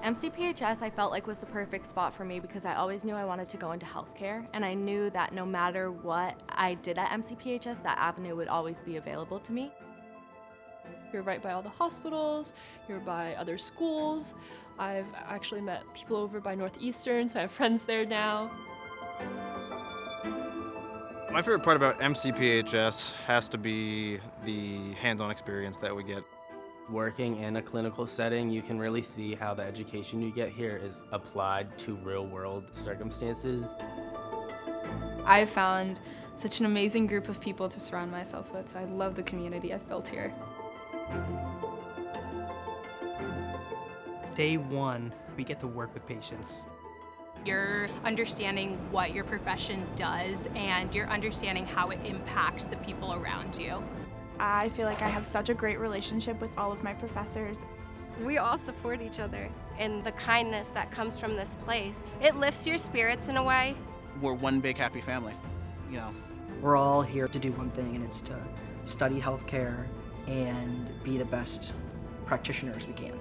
MCPHS I felt like was the perfect spot for me because I always knew I wanted to go into healthcare, and I knew that no matter what I did at MCPHS, that avenue would always be available to me. You're right by all the hospitals, you're by other schools. I've actually met people over by Northeastern, so I have friends there now. My favorite part about MCPHS has to be the hands-on experience that we get. Working in a clinical setting, you can really see how the education you get here is applied to real-world circumstances. I found such an amazing group of people to surround myself with, so I love the community I've built here. Day one, we get to work with patients. You're understanding what your profession does, and you're understanding how it impacts the people around you. I feel like I have such a great relationship with all of my professors. We all support each other, and the kindness that comes from this place, it lifts your spirits in a way. We're one big happy family, you know. We're all here to do one thing, and it's to study healthcare and be the best practitioners we can.